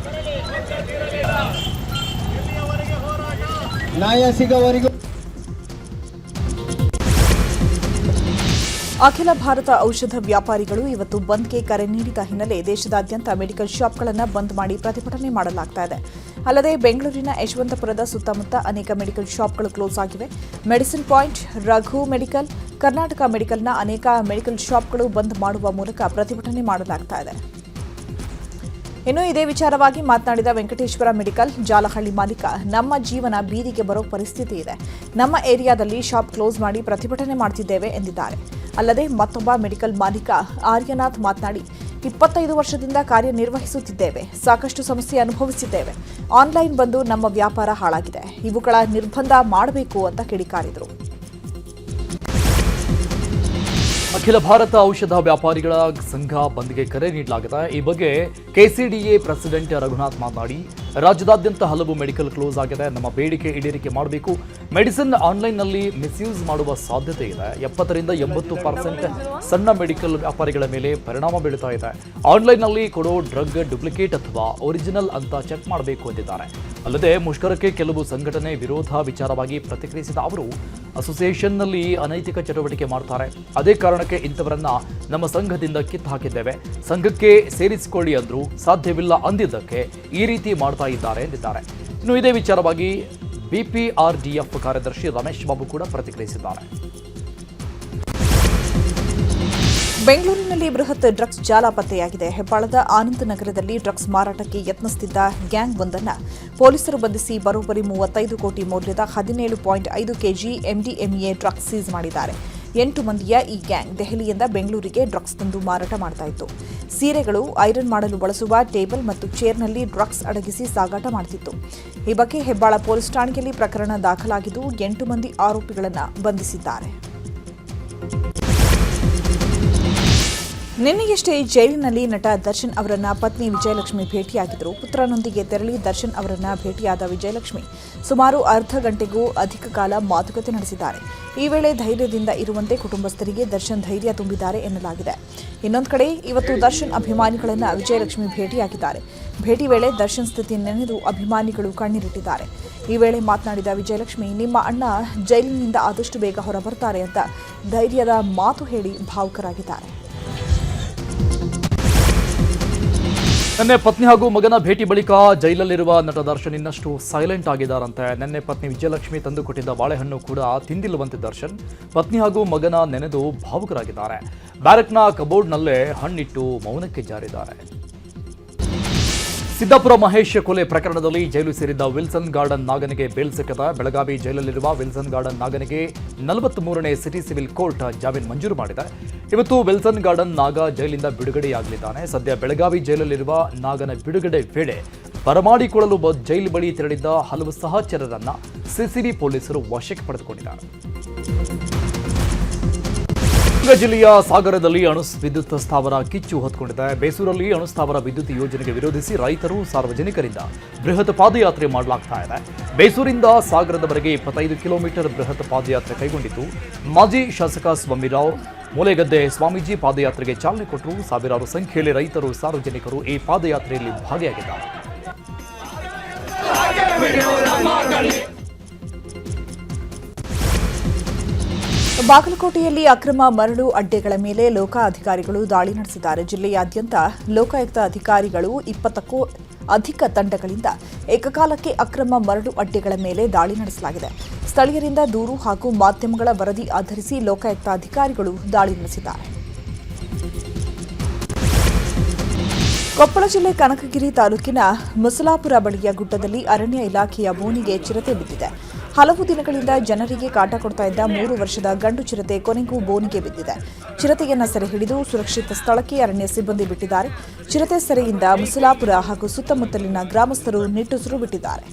ನ್ಯಾಯ ಸಿಗೋವರೆಗೂ. ಅಖಿಲ ಭಾರತ ಔಷಧ ವ್ಯಾಪಾರಿಗಳು ಇವತ್ತು ಬಂದ್ಗೆ ಕರೆ ನೀಡಿದ ಹಿನ್ನೆಲೆ ದೇಶದಾದ್ಯಂತ ಮೆಡಿಕಲ್ ಶಾಪ್ಗಳನ್ನು ಬಂದ್ ಮಾಡಿ ಪ್ರತಿಭಟನೆ ಮಾಡಲಾಗ್ತಾ ಇದೆ. ಅಲ್ಲದೆ ಬೆಂಗಳೂರಿನ ಯಶವಂತಪುರದ ಸುತ್ತಮುತ್ತ ಅನೇಕ ಮೆಡಿಕಲ್ ಶಾಪ್ಗಳು ಕ್ಲೋಸ್ ಆಗಿವೆ. Medicine point, Raghu medical, Karnataka ಮೆಡಿಕಲ್ನ ಅನೇಕ ಮೆಡಿಕಲ್ ಶಾಪ್ಗಳು ಬಂದ್ ಮಾಡುವ ಮೂಲಕ ಪ್ರತಿಭಟನೆ ಮಾಡಲಾಗ್ತಾ ಇದೆ. ಇನ್ನು ಇದೇ ವಿಚಾರವಾಗಿ ಮಾತನಾಡಿದ ವೆಂಕಟೇಶ್ವರ ಮೆಡಿಕಲ್ ಜಾಲಹಳ್ಳಿ ಮಾಲೀಕ, ನಮ್ಮ ಜೀವನ ಬೀದಿಗೆ ಬರೋ ಪರಿಸ್ಥಿತಿ ಇದೆ. ನಮ್ಮ ಏರಿಯಾದಲ್ಲಿ ಶಾಪ್ ಕ್ಲೋಸ್ ಮಾಡಿ ಪ್ರತಿಭಟನೆ ಮಾಡ್ತಿದ್ದೇವೆ ಎಂದಿದ್ದಾರೆ. ಅಲ್ಲದೆ ಮತ್ತೊಬ್ಬ ಮೆಡಿಕಲ್ ಮಾಲೀಕ ಆರ್ಯನಾಥ್ ಮಾತನಾಡಿ, 25 ವರ್ಷದಿಂದ ಕಾರ್ಯನಿರ್ವಹಿಸುತ್ತಿದ್ದೇವೆ, ಸಾಕಷ್ಟು ಸಮಸ್ಯೆ ಅನುಭವಿಸಿದ್ದೇವೆ. ಆನ್ಲೈನ್ ಬಂದು ನಮ್ಮ ವ್ಯಾಪಾರ ಹಾಳಾಗಿದೆ. ಇವುಗಳ ನಿರ್ಬಂಧ ಮಾಡಬೇಕು ಅಂತ ಕಿಡಿಕಾರಿದರು. ಅಖಿಲ ಭಾರತ ಔಷಧ ವ್ಯಾಪಾರಿಗಳ ಸಂಘ ಬಂದ್ಗೆ ಕರೆ ನೀಡಲಾಗಿದೆ. ಈ ಬಗ್ಗೆ ಕೆಸಿಡಿಎ ಪ್ರೆಸಿಡೆಂಟ್ ರಘುನಾಥ್ ಮಾತನಾಡಿ, ರಾಜ್ಯದಾದ್ಯಂತ ಹಲವು ಮೆಡಿಕಲ್ ಕ್ಲೋಸ್ ಆಗಿದೆ. ನಮ್ಮ ಬೇಡಿಕೆ ಈಡೇರಿಕೆ ಮಾಡಬೇಕು. ಮೆಡಿಸಿನ್ ಆನ್ಲೈನ್ನಲ್ಲಿ ಮಿಸ್ಯೂಸ್ ಮಾಡುವ ಸಾಧ್ಯತೆ ಇದೆ. 70ರಿಂದ 80% ಸಣ್ಣ ಮೆಡಿಕಲ್ ವ್ಯಾಪಾರಿಗಳ ಮೇಲೆ ಪರಿಣಾಮ ಬೀಳ್ತಾ ಇದೆ. ಆನ್ಲೈನ್ನಲ್ಲಿ ಕೊಡೋ ಡ್ರಗ್ ಡೂಪ್ಲಿಕೇಟ್ ಅಥವಾ ಒರಿಜಿನಲ್ ಅಂತ ಚೆಕ್ ಮಾಡಬೇಕು ಎಂದಿದ್ದಾರೆ. ಅಲ್ಲದೆ ಮುಷ್ಕರಕ್ಕೆ ಕೆಲವು ಸಂಘಟನೆ ವಿರೋಧ ವಿಚಾರವಾಗಿ ಪ್ರತಿಕ್ರಿಯಿಸಿದ ಅವರು, ಅಸೋಸಿಯೇಷನ್ನಲ್ಲಿ ಅನೈತಿಕ ಚಟುವಟಿಕೆ ಮಾಡ್ತಾರೆ. ಅದೇ ಕಾರಣಕ್ಕೆ ಇಂಥವರನ್ನ ನಮ್ಮ ಸಂಘದಿಂದ ಕಿತ್ತು ಹಾಕಿದ್ದೇವೆ. ಸಂಘಕ್ಕೆ ಸೇರಿಸಿಕೊಳ್ಳಿ ಅಂದ್ರು ಸಾಧ್ಯವಿಲ್ಲ ಅಂದಿದ್ದಕ್ಕೆ ಈ ರೀತಿ ಮಾಡ್ತಾ ಇದ್ದಾರೆ ಎಂದಿದ್ದಾರೆ. ಇನ್ನು ಇದೇ ವಿಚಾರವಾಗಿ ಬಿಪಿಆರ್ಡಿಎಫ್ ಕಾರ್ಯದರ್ಶಿ ರಮೇಶ್ ಬಾಬು ಕೂಡ ಪ್ರತಿಕ್ರಿಯಿಸಿದ್ದಾರೆ. ಬೆಂಗಳೂರಿನಲ್ಲಿ ಬೃಹತ್ ಡ್ರಗ್ಸ್ ಜಾಲ ಪತ್ತೆಯಾಗಿದೆ. ಹೆಬ್ಬಾಳದ ಆನಂದ್ ನಗರದಲ್ಲಿ ಡ್ರಗ್ಸ್ ಮಾರಾಟಕ್ಕೆ ಯತ್ನಿಸುತ್ತಿದ್ದ ಗ್ಯಾಂಗ್ ಒಂದನ್ನು ಪೊಲೀಸರು ಬಂಧಿಸಿ ಬರೋಬ್ಬರಿ 35 ಕೋಟಿ ಮೌಲ್ಯದ 17.5 ಕೆಜಿ ಎಂಡಿಎಂಎ ಡ್ರಗ್ಸ್ ಸೀಸ್ ಮಾಡಿದ್ದಾರೆ. 8 ಮಂದಿಯ ಈ ಗ್ಯಾಂಗ್ ದೆಹಲಿಯಿಂದ ಬೆಂಗಳೂರಿಗೆ ಡ್ರಗ್ಸ್ ತಂದು ಮಾರಾಟ ಮಾಡ್ತಾ ಇತ್ತು. ಸೀರೆಗಳು, ಐರನ್ ಮಾಡಲು ಬಳಸುವ ಟೇಬಲ್ ಮತ್ತು ಚೇರ್ನಲ್ಲಿ ಡ್ರಗ್ಸ್ ಅಡಗಿಸಿ ಸಾಗಾಟ ಮಾಡುತ್ತಿತ್ತು. ಈ ಬಗ್ಗೆ ಹೆಬ್ಬಾಳ ಪೊಲೀಸ್ ಠಾಣೆಯಲ್ಲಿ ಪ್ರಕರಣ ದಾಖಲಾಗಿದ್ದು 8 ಮಂದಿ ಆರೋಪಿಗಳನ್ನು ಬಂಧಿಸಿದ್ದಾರೆ. ನಿನ್ನೆಯಷ್ಟೇ ಜೈಲಿನಲ್ಲಿ ನಟ ದರ್ಶನ್ ಅವರನ್ನ ಪತ್ನಿ ವಿಜಯಲಕ್ಷ್ಮಿ ಭೇಟಿಯಾಗಿದ್ದರು. ಪುತ್ರನೊಂದಿಗೆ ತೆರಳಿ ದರ್ಶನ್ ಅವರನ್ನ ಭೇಟಿಯಾದ ವಿಜಯಲಕ್ಷ್ಮಿ ಸುಮಾರು ಅರ್ಧ ಗಂಟೆಗೂ ಅಧಿಕ ಕಾಲ ಮಾತುಕತೆ ನಡೆಸಿದ್ದಾರೆ. ಈ ವೇಳೆ ಧೈರ್ಯದಿಂದ ಇರುವಂತೆ ಕುಟುಂಬಸ್ಥರಿಗೆ ದರ್ಶನ್ ಧೈರ್ಯ ತುಂಬಿದ್ದಾರೆ ಎನ್ನಲಾಗಿದೆ. ಇನ್ನೊಂದು ಕಡೆ ಇವತ್ತು ದರ್ಶನ್ ಅಭಿಮಾನಿಗಳನ್ನ ವಿಜಯಲಕ್ಷ್ಮಿ ಭೇಟಿಯಾಗಿದ್ದಾರೆ. ಭೇಟಿ ವೇಳೆ ದರ್ಶನ್ ಸ್ಥಿತಿ ನೆನೆದು ಅಭಿಮಾನಿಗಳು ಕಣ್ಣೀರಿಟ್ಟಿದ್ದಾರೆ. ಈ ವೇಳೆ ಮಾತನಾಡಿದ ವಿಜಯಲಕ್ಷ್ಮಿ, ನಿಮ್ಮ ಅಣ್ಣ ಜೈಲಿನಿಂದ ಆದಷ್ಟು ಬೇಗ ಹೊರಬರ್ತಾರೆ ಅಂತ ಧೈರ್ಯದ ಮಾತು ಹೇಳಿ ಭಾವುಕರಾಗಿದ್ದಾರೆ. ನಿನ್ನೆ ಪತ್ನಿ ಹಾಗೂ ಮಗನ ಭೇಟಿ ಬಳಿಕ ಜೈಲಲ್ಲಿರುವ ನಟ ದರ್ಶನ್ ಇನ್ನಷ್ಟು ಸೈಲೆಂಟ್ ಆಗಿದ್ದಾರಂತೆ. ನಿನ್ನೆ ಪತ್ನಿ ವಿಜಯಲಕ್ಷ್ಮಿ ತಂದುಕೊಟ್ಟಿದ್ದ ಬಾಳೆಹಣ್ಣು ಕೂಡ ತಿಂದಿಲ್ಲವಂತೆ ದರ್ಶನ್. ಪತ್ನಿ ಹಾಗೂ ಮಗನ ನೆನೆದು ಭಾವುಕರಾಗಿದ್ದಾರೆ. ಬ್ಯಾರಕ್ನ ಕಬೋರ್ಡ್ನಲ್ಲೇ ಹಣ್ಣಿಟ್ಟು ಮೌನಕ್ಕೆ ಜಾರಿದ್ದಾರೆ. ಸಿದ್ದಾಪುರ ಮಹೇಶ್ ಕೊಲೆ ಪ್ರಕರಣದಲ್ಲಿ ಜೈಲು ಸೇರಿದ್ದ ವಿಲ್ಸನ್ ಗಾರ್ಡನ್ ನಾಗನಿಗೆ ಬೇಲ್ ಸಿಕ್ಕದ. ಬೆಳಗಾವಿ ಜೈಲಲ್ಲಿರುವ ವಿಲ್ಸನ್ ಗಾರ್ಡನ್ ನಾಗನಿಗೆ 43ನೇ ಸಿಟಿ ಸಿವಿಲ್ ಕೋರ್ಟ್ ಜಾಮೀನು ಮಂಜೂರು ಮಾಡಿದೆ. ಇವತ್ತು ವಿಲ್ಸನ್ ಗಾರ್ಡನ್ ನಾಗ ಜೈಲಿಂದ ಬಿಡುಗಡೆಯಾಗಲಿದ್ದಾನೆ. ಸದ್ಯ ಬೆಳಗಾವಿ ಜೈಲಲ್ಲಿರುವ ನಾಗನ ಬಿಡುಗಡೆ ವೇಳೆ ಬರಮಾಡಿಕೊಳ್ಳಲು ಜೈಲು ಬಳಿ ತೆರಳಿದ್ದ ಹಲವು ಸಹಚರರನ್ನ ಸಿಸಿಬಿ ಪೊಲೀಸರು ವಶಕ್ಕೆ ಪಡೆದುಕೊಂಡಿದ್ದಾರೆ. ಜಿಲ್ಲೆಯ ಸಾಗರದಲ್ಲಿ ಅಣು ವಿದ್ಯುತ್ ಸ್ಥಾವರ ಕಿಚ್ಚು ಹೊತ್ತುಕೊಂಡಿದೆ. ಬೇಸೂರಲ್ಲಿ ಅಣು ಸ್ಥಾವರ ವಿದ್ಯುತ್ ಯೋಜನೆಗೆ ವಿರೋಧಿಸಿ ರೈತರು, ಸಾರ್ವಜನಿಕರಿಂದ ಬೃಹತ್ ಪಾದಯಾತ್ರೆ ಮಾಡಲಾಗ್ತಾ ಇದೆ. ಬೇಸೂರಿಂದ ಸಾಗರದವರೆಗೆ 25 ಕಿಲೋಮೀಟರ್ ಬೃಹತ್ ಪಾದಯಾತ್ರೆ ಕೈಗೊಂಡಿದ್ದು, ಮಾಜಿ ಶಾಸಕ ಸ್ವಾಮಿರಾವ್ ಮೂಲೆಗದ್ದೆ ಸ್ವಾಮೀಜಿ ಪಾದಯಾತ್ರೆಗೆ ಚಾಲನೆ ಕೊಟ್ಟರು. ಸಾವಿರಾರು ಸಂಖ್ಯೆಯಲ್ಲಿ ರೈತರು, ಸಾರ್ವಜನಿಕರು ಈ ಪಾದಯಾತ್ರೆಯಲ್ಲಿ ಭಾಗಿಯಾಗಿದ್ದಾರೆ. ಬಾಗಲಕೋಟೆಯಲ್ಲಿ ಅಕ್ರಮ ಮರಳು ಅಡ್ಡೆಗಳ ಮೇಲೆ ಲೋಕಾಧಿಕಾರಿಗಳು ದಾಳಿ ನಡೆಸಿದ್ದಾರೆ. ಜಿಲ್ಲೆಯಾದ್ಯಂತ ಲೋಕಾಯುಕ್ತ ಅಧಿಕಾರಿಗಳು 20ಕ್ಕೂ ಅಧಿಕ ತಂಡಗಳಿಂದ ಏಕಕಾಲಕ್ಕೆ ಅಕ್ರಮ ಮರಳು ಅಡ್ಡೆಗಳ ಮೇಲೆ ದಾಳಿ ನಡೆಸಲಾಗಿದೆ. ಸ್ಥಳೀಯರಿಂದ ದೂರು ಹಾಗೂ ಮಾಧ್ಯಮಗಳ ವರದಿ ಆಧರಿಸಿ ಲೋಕಾಯುಕ್ತ ಅಧಿಕಾರಿಗಳು ದಾಳಿ ನಡೆಸಿದ್ದಾರೆ. ಕೊಪ್ಪಳ ಜಿಲ್ಲೆ ಕನಕಗಿರಿ ತಾಲೂಕಿನ ಮುಸಲಾಪುರ ಬಳಿಯ ಗುಡ್ಡದಲ್ಲಿ ಅರಣ್ಯ ಇಲಾಖೆಯ ಬೋನಿಗೆ ಚಿರತೆ ಬಿದ್ದಿದೆ. ಹಲವು ದಿನಗಳಿಂದ ಜನರಿಗೆ ಕಾಟ ಕೊಡ್ತಾ ಇದ್ದ 3 ವರ್ಷದ ಗಂಡು ಚಿರತೆ ಕೊನೆಗೂ ಬೋನಿಗೆ ಬಿದ್ದಿದೆ. ಚಿರತೆಯನ್ನು ಸೆರೆ ಹಿಡಿದು ಸುರಕ್ಷಿತ ಸ್ಥಳಕ್ಕೆ ಅರಣ್ಯ ಸಿಬ್ಬಂದಿ ಬಿಟ್ಟಿದ್ದಾರೆ. ಚಿರತೆ ಸೆರೆಯಿಂದ ಮುಸಲಾಪುರ ಹಾಗೂ ಸುತ್ತಮುತ್ತಲಿನ ಗ್ರಾಮಸ್ಥರು ನಿಟ್ಟುಸಿರು ಬಿಟ್ಟಿದ್ದಾರೆ.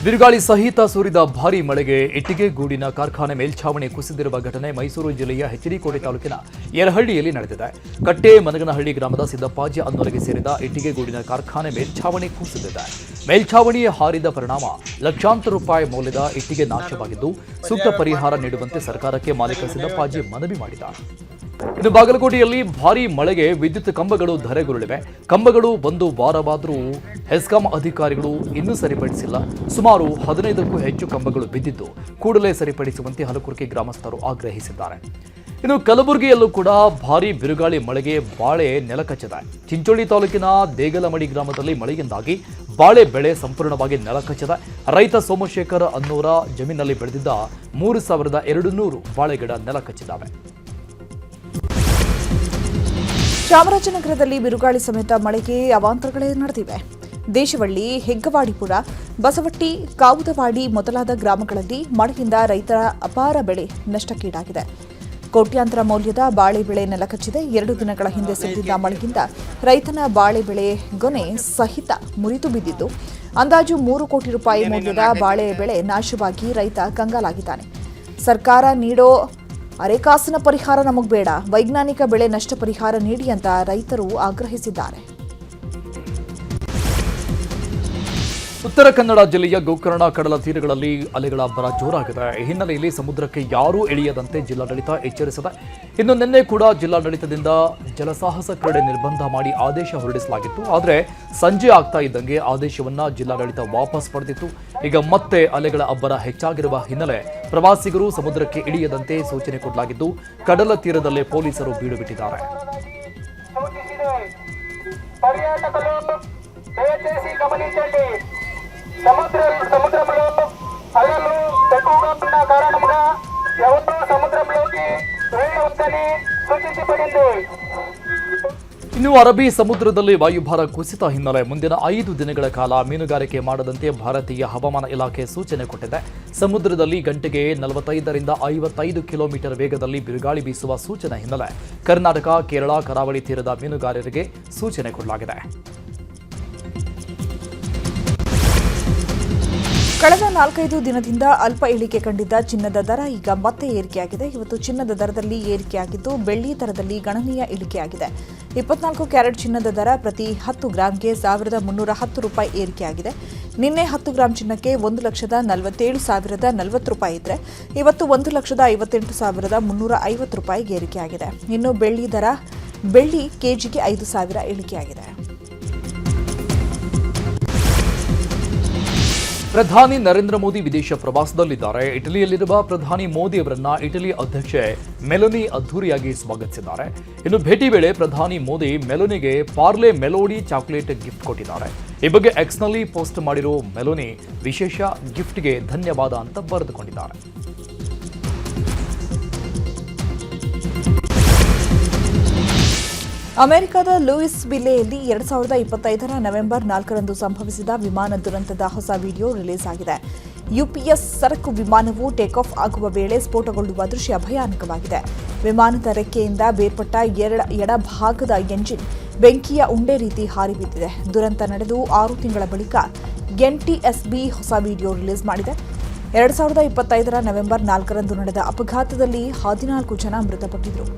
ಬಿರುಗಾಳಿ ಸಹಿತ ಸುರಿದ ಭಾರೀ ಮಳೆಗೆ ಇಟ್ಟಿಗೆ ಗೂಡಿನ ಕಾರ್ಖಾನೆ ಮೇಲ್ಛಾವಣಿ ಕುಸಿದಿರುವ ಘಟನೆ ಮೈಸೂರು ಜಿಲ್ಲೆಯ ಹೆಚ್ಡಿಕೋಟೆ ತಾಲೂಕಿನ ಯರಹಳ್ಳಿಯಲ್ಲಿ ನಡೆದಿದೆ. ಕಟ್ಟೆ ಮನಗನಹಳ್ಳಿ ಗ್ರಾಮದ ಸಿದ್ದಪ್ಪಾಜಿ ಅನ್ನೋರಿಗೆ ಸೇರಿದ ಇಟ್ಟಿಗೆ ಗೂಡಿನ ಕಾರ್ಖಾನೆ ಮೇಲ್ಛಾವಣಿ ಕುಸಿದಿದೆ. ಮೇಲ್ಛಾವಣಿ ಹಾರಿದ ಪರಿಣಾಮ ಲಕ್ಷಾಂತರ ರೂಪಾಯಿ ಮೌಲ್ಯದ ಇಟ್ಟಿಗೆ ನಾಶವಾಗಿದ್ದು, ಸೂಕ್ತ ಪರಿಹಾರ ನೀಡುವಂತೆ ಸರ್ಕಾರಕ್ಕೆ ಮಾಲೀಕ ಸಿದ್ದಪ್ಪಾಜಿ ಮನವಿ ಮಾಡಿದ್ದಾರೆ. ಇನ್ನು ಬಾಗಲಕೋಟೆಯಲ್ಲಿ ಭಾರೀ ಮಳೆಗೆ ವಿದ್ಯುತ್ ಕಂಬಗಳು ಧರೆಗುರುಳಿವೆ. ಕಂಬಗಳು 1 ವಾರವಾದರೂ ಹೆಸ್ಕಾಂ ಅಧಿಕಾರಿಗಳು ಇನ್ನೂ ಸರಿಪಡಿಸಿಲ್ಲ. ಸುಮಾರು 15ಕ್ಕೂ ಹೆಚ್ಚು ಕಂಬಗಳು ಬಿದ್ದಿದ್ದು, ಕೂಡಲೇ ಸರಿಪಡಿಸುವಂತೆ ಹಲಕುರ್ಕಿ ಗ್ರಾಮಸ್ಥರು ಆಗ್ರಹಿಸಿದ್ದಾರೆ. ಇನ್ನು ಕಲಬುರಗಿಯಲ್ಲೂ ಕೂಡ ಭಾರೀ ಬಿರುಗಾಳಿ ಮಳೆಗೆ ಬಾಳೆ ನೆಲಕಚ್ಚಿದೆ. ಚಿಂಚೋಳಿ ತಾಲೂಕಿನ ದೇಗಲಮಡಿ ಗ್ರಾಮದಲ್ಲಿ ಮಳೆಯಿಂದಾಗಿ ಬಾಳೆ ಬೆಳೆ ಸಂಪೂರ್ಣವಾಗಿ ನೆಲಕಚ್ಚಿದೆ. ರೈತ ಸೋಮಶೇಖರ್ ಅನ್ನೋರ ಜಮೀನಲ್ಲಿ ಬೆಳೆದಿದ್ದ 3200 ಬಾಳೆಗಿಡ ನೆಲಕಚ್ಚಿದ್ದಾವೆ. ಚಾಮರಾಜನಗರದಲ್ಲಿ ಬಿರುಗಾಳಿ ಸಮೇತ ಮಳೆಗೆ ಅವಾಂತರಗಳೇ ನಡೆದಿವೆ. ದೇಶವಳ್ಳಿ, ಹೆಗ್ಗವಾಡಿಪುರ, ಬಸವಟ್ಟಿ, ಕಾವುದವಾಡಿ ಮೊದಲಾದ ಗ್ರಾಮಗಳಲ್ಲಿ ಮಳೆಯಿಂದ ರೈತರ ಅಪಾರ ಬೆಳೆ ನಷ್ಟಕ್ಕೀಡಾಗಿದೆ. ಕೋಟ್ಯಾಂತರ ಮೌಲ್ಯದ ಬಾಳೆ ಬೆಳೆ ನೆಲಕಚ್ಚಿದೆ. 2 ದಿನಗಳ ಹಿಂದೆ ಸುರಿದಿದ್ದ ಮಳೆಯಿಂದ ರೈತನ ಬಾಳೆ ಬೆಳೆ ಗೊನೆ ಸಹಿತ ಮುರಿದು ಬಿದ್ದಿದ್ದು, ಅಂದಾಜು 3 ಕೋಟಿ ರೂಪಾಯಿ ಮೌಲ್ಯದ ಬಾಳೆ ಬೆಳೆ ನಾಶವಾಗಿ ರೈತ ಕಂಗಾಲಾಗಿದ್ದಾನೆ. ಸರ್ಕಾರ ನೀಡೋ ಅರೆಕಾಸಿನ ಪರಿಹಾರ ನಮಗ್ ಬೇಡ, ವೈಜ್ಞಾನಿಕ ಬೆಳೆ ನಷ್ಟ ಪರಿಹಾರ ನೀಡಿ ಅಂತ ರೈತರು ಆಗ್ರಹಿಸಿದ್ದಾರೆ. ಉತ್ತರ ಕನ್ನಡ ಜಿಲ್ಲೆಯ ಗೋಕರ್ಣ ಕಡಲ ತೀರಗಳಲ್ಲಿ ಅಲೆಗಳ ಅಬ್ಬರ ಜೋರಾಗಿದೆ. ಈ ಹಿನ್ನೆಲೆಯಲ್ಲಿ ಸಮುದ್ರಕ್ಕೆ ಯಾರೂ ಇಳಿಯದಂತೆ ಜಿಲ್ಲಾಡಳಿತ ಎಚ್ಚರಿಸಿದೆ. ಇನ್ನು ನಿನ್ನೆ ಕೂಡ ಜಿಲ್ಲಾಡಳಿತದಿಂದ ಜಲಸಾಹಸ ಕ್ರೀಡೆ ನಿರ್ಬಂಧ ಮಾಡಿ ಆದೇಶ ಹೊರಡಿಸಲಾಗಿತ್ತು. ಆದರೆ ಸಂಜೆ ಆಗ್ತಾ ಇದ್ದಂಗೆ ಆದೇಶವನ್ನ ಜಿಲ್ಲಾಡಳಿತ ವಾಪಸ್ ಪಡೆದಿತ್ತು. ಈಗ ಮತ್ತೆ ಅಲೆಗಳ ಅಬ್ಬರ ಹೆಚ್ಚಾಗಿರುವ ಹಿನ್ನೆಲೆ ಪ್ರವಾಸಿಗರು ಸಮುದ್ರಕ್ಕೆ ಇಳಿಯದಂತೆ ಸೂಚನೆ ಕೊಡಲಾಗಿದ್ದು, ಕಡಲ ತೀರದಲ್ಲೇ ಪೊಲೀಸರು ಬೀಡು ಬಿಟ್ಟಿದ್ದಾರೆ. దయచేసి గమనించండి. సముద్రంలో అలలు ఎక్కువగా ఉన్న కారణంగా ఎవరూ సముద్రంలోకి వెళ్ళవద్దని సూచించబడింది. ಇನ್ನು ಅರಬ್ಬಿ ಸಮುದ್ರದಲ್ಲಿ ವಾಯುಭಾರ ಕುಸಿತ ಹಿನ್ನೆಲೆ ಮುಂದಿನ 5 ದಿನಗಳ ಕಾಲ ಮೀನುಗಾರಿಕೆ ಮಾಡದಂತೆ ಭಾರತೀಯ ಹವಾಮಾನ ಇಲಾಖೆ ಸೂಚನೆ ಕೊಟ್ಟಿದೆ. ಸಮುದ್ರದಲ್ಲಿ ಗಂಟೆಗೆ 45ರಿಂದ 55 ಕಿಲೋಮೀಟರ್ ವೇಗದಲ್ಲಿ ಬಿರುಗಾಳಿ ಬೀಸುವ ಸೂಚನೆ ಹಿನ್ನೆಲೆ ಕರ್ನಾಟಕ, ಕೇರಳ ಕರಾವಳಿ ತೀರದ ಮೀನುಗಾರರಿಗೆ ಸೂಚನೆ ಕೊಡಲಾಗಿದೆ. ಕಳೆದ 4-5 ದಿನದಿಂದ ಅಲ್ಪ ಇಳಿಕೆ ಕಂಡಿದ್ದ ಚಿನ್ನದ ದರ ಈಗ ಮತ್ತೆ ಏರಿಕೆಯಾಗಿದೆ. ಇವತ್ತು ಚಿನ್ನದ ದರದಲ್ಲಿ ಏರಿಕೆಯಾಗಿದ್ದು ಬೆಳ್ಳಿ ದರದಲ್ಲಿ ಗಣನೀಯ ಇಳಿಕೆಯಾಗಿದೆ. 24 ಕ್ಯಾರೆಟ್ ಚಿನ್ನದ ದರ ಪ್ರತಿ 10 ಗ್ರಾಂಗೆ ₹1,310 ಏರಿಕೆಯಾಗಿದೆ. ನಿನ್ನೆ 10 ಗ್ರಾಂ ಚಿನ್ನಕ್ಕೆ ₹1,47,040 ಇದ್ರೆ ಇವತ್ತು ₹1,58,350 ಏರಿಕೆಯಾಗಿದೆ. ಇನ್ನು ಬೆಳ್ಳಿ ಕೆಜಿಗೆ 5,000 ಇಳಿಕೆಯಾಗಿದೆ. ಪ್ರಧಾನಿ ನರೇಂದ್ರ ಮೋದಿ ವಿದೇಶ ಪ್ರವಾಸದಲ್ಲಿದ್ದಾರೆ. ಇಟಲಿಯಲ್ಲಿರುವ ಪ್ರಧಾನಿ ಮೋದಿ ಅವರನ್ನ ಇಟಲಿ ಅಧ್ಯಕ್ಷೆ ಮೆಲೋನಿ ಅದ್ದೂರಿಯಾಗಿ ಸ್ವಾಗತಿಸಿದ್ದಾರೆ. ಇನ್ನು ಭೇಟಿ ವೇಳೆ ಪ್ರಧಾನಿ ಮೋದಿ ಮೆಲೋನಿಗೆ ಪಾರ್ಲೆ ಮೆಲೋಡಿ ಚಾಕೊಲೇಟ್ ಗಿಫ್ಟ್ ಕೊಟ್ಟಿದ್ದಾರೆ. ಈ ಬಗ್ಗೆ ಎಕ್ಸ್ನಲ್ಲಿ ಪೋಸ್ಟ್ ಮಾಡಿರೋ ಮೆಲೋನಿ ವಿಶೇಷ ಗಿಫ್ಟ್ಗೆ ಧನ್ಯವಾದ ಅಂತ ಬರೆದುಕೊಂಡಿದ್ದಾರೆ. ಅಮೆರಿಕದ ಲೂಯಿಸ್ ವಿಲ್ಲೆಯಲ್ಲಿ 2025ರ ನವೆಂಬರ್ 4ರಂದು ಸಂಭವಿಸಿದ ವಿಮಾನ ದುರಂತದ ಹೊಸ ವಿಡಿಯೋ ರಿಲೀಸ್ ಆಗಿದೆ. ಯುಪಿಎಸ್ ಸರಕು ವಿಮಾನವು ಟೇಕ್ ಆಫ್ ಆಗುವ ವೇಳೆ ಸ್ಫೋಟಗೊಳ್ಳುವ ದೃಶ್ಯ ಭಯಾನಕವಾಗಿದೆ. ವಿಮಾನದ ರೆಕ್ಕೆಯಿಂದ ಬೇರ್ಪಟ್ಟ ಎಡಭಾಗದ ಎಂಜಿನ್ ಬೆಂಕಿಯ ಉಂಡೆ ರೀತಿ ಹಾರಿ ಬಿದ್ದಿದೆ. ದುರಂತ ನಡೆದು 6 ತಿಂಗಳ ಬಳಿಕ ಎನ್ಟಿಎಸ್ಬಿ ಹೊಸ ವಿಡಿಯೋ ರಿಲೀಸ್ ಮಾಡಿದೆ. 2025ರ ನವೆಂಬರ್ 4ರಂದು ನಡೆದ ಅಪಘಾತದಲ್ಲಿ 14 ಜನ ಮೃತಪಟ್ಟಿದ್ದರು.